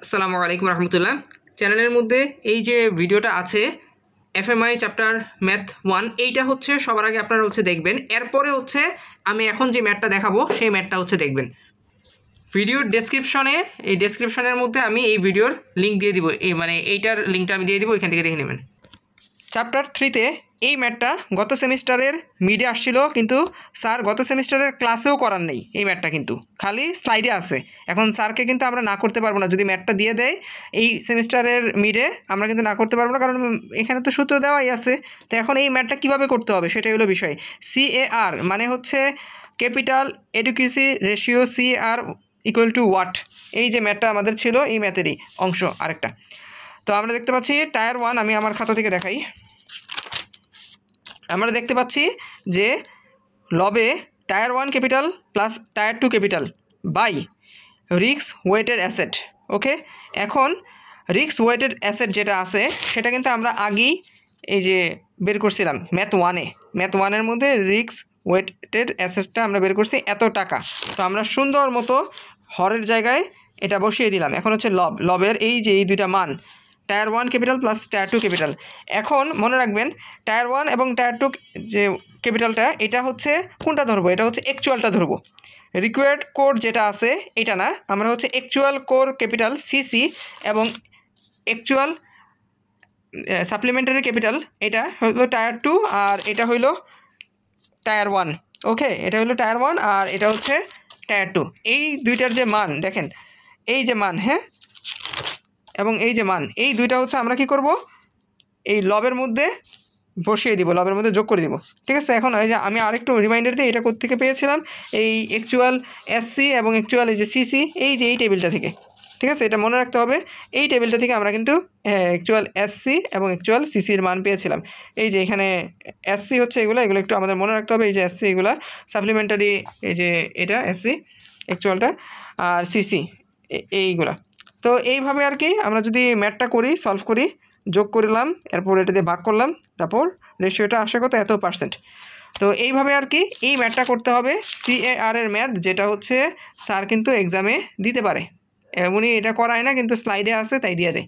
আসসালামু আলাইকুম রহমতুল্লাহ। চ্যানেলের মধ্যে এই যে ভিডিওটা আছে এফএমআই চ্যাপ্টার ম্যাথ 1, এইটা হচ্ছে সবার আগে আপনারা দেখবেন। এরপরে আমি এখন যে ম্যাথটা দেখাবো সেই ম্যাথটা দেখবেন। ভিডিওর ডেসক্রিপশনের মধ্যে আমি এই ভিডিওর লিঙ্ক দিয়ে দিব, এইটার লিঙ্কটা আমি দিয়ে দিব, এখান থেকে দেখে নেবেন। চ্যাপ্টার 3-তে এই ম্যাথটা গত সেমিস্টারের মিডে আসছিল, কিন্তু স্যার গত সেমিস্টারের ক্লাসেও করার নেই। এই ম্যাথটা কিন্তু খালি স্লাইডে আছে। এখন স্যারকে কিন্তু আমরা না করতে পারবো না, যদি ম্যাথটা দিয়ে দেয় এই সেমিস্টারের মিডে আমরা কিন্তু না করতে পারবো না, কারণ এখানে তো সূত্র দেওয়াই আছে। তো এখন এই ম্যাথটা কীভাবে করতে হবে সেটাই হলো বিষয়। CAR মানে হচ্ছে capital adequacy ratio, CAR equal to what. এই যে ম্যাথটা আমাদের ছিল, এই ম্যাথেরই অংশ আরেকটা। তো আমরা দেখতে পাচ্ছি টায়ার 1, আমি আমার খাতা থেকে দেখাই। আমরা দেখতে পাচ্ছি যে লবে tier 1 capital plus tier 2 capital by risk weighted asset. Okay, এখন রিস্ক ওয়েটেড অ্যাসেট যেটা আছে সেটা কিন্তু আমরা আগেই এই যে বের করছিলাম ম্যাথ 1-এর মধ্যে রিস্ক ওয়েটেড অ্যাসেটটা আমরা বের করছি এত টাকা। তো আমরা সুন্দর মতো হরের জায়গায় এটা বসিয়ে দিলাম। এখন হচ্ছে লবের এই যে এই দুইটা মান, tyre 1 capital plus tier 2 capital. এখন মনে রাখবেন টায়ার 1 এবং টায়ার 2 যে ক্যাপিটালটা, এটা হচ্ছে কোনটা ধরবো, এটা হচ্ছে অ্যাকচুয়ালটা ধরবো। রিকোয়ার্ড কোর যেটা আছে এটা না, আমরা হচ্ছে অ্যাকচুয়াল কোর ক্যাপিটাল CC এবং অ্যাকচুয়াল সাপ্লিমেন্টারি ক্যাপিটাল, এটা হলো টায়ার 2 আর এটা হইলো টায়ার 1। ওকে, এটা হলো টায়ার 1 আর এটা হচ্ছে টায়ার 2। এই দুইটার যে মান দেখেন, এই যে মান, হ্যাঁ, এবং এই যে মান, এই দুইটা হচ্ছে আমরা কি করব, এই লবের মধ্যে বসিয়ে দিব, লবের মধ্যে যোগ করে দিব। ঠিক আছে, এখন এই যে আমি আরেকটু রিমাইন্ডার দিই, এটা কোত্থেকে পেয়েছিলাম, এই অ্যাকচুয়াল SC এবং অ্যাকচুয়াল এই যে CC, এই যে এই টেবিলটা থেকে। ঠিক আছে, এটা মনে রাখতে হবে, এই টেবিলটা থেকে আমরা কিন্তু অ্যাকচুয়াল SC এবং অ্যাকচুয়াল CCর মান পেয়েছিলাম। এই যে এখানে SC হচ্ছে এগুলো একটু আমাদের মনে রাখতে হবে। এই যে SC এগুলা সাপ্লিমেন্টারি, এই যে এটা SC অ্যাকচুয়ালটা, আর CC এইগুলা। তো এইভাবে আর কি আমরা যদি ম্যাথটা করি, সলভ করি, যোগ করলাম, এরপর এটা দিয়ে ভাগ করলাম, তারপর রেশিওটা আসে কত, এত %। তো এইভাবে আর কি এই ম্যাথটা করতে হবে। CAR এর ম্যাথ যেটা হচ্ছে স্যার কিন্তু এক্সামে দিতে পারে, এমনই এটা করায় না, কিন্তু স্লাইডে আছে তাই দিয়ে দেয়।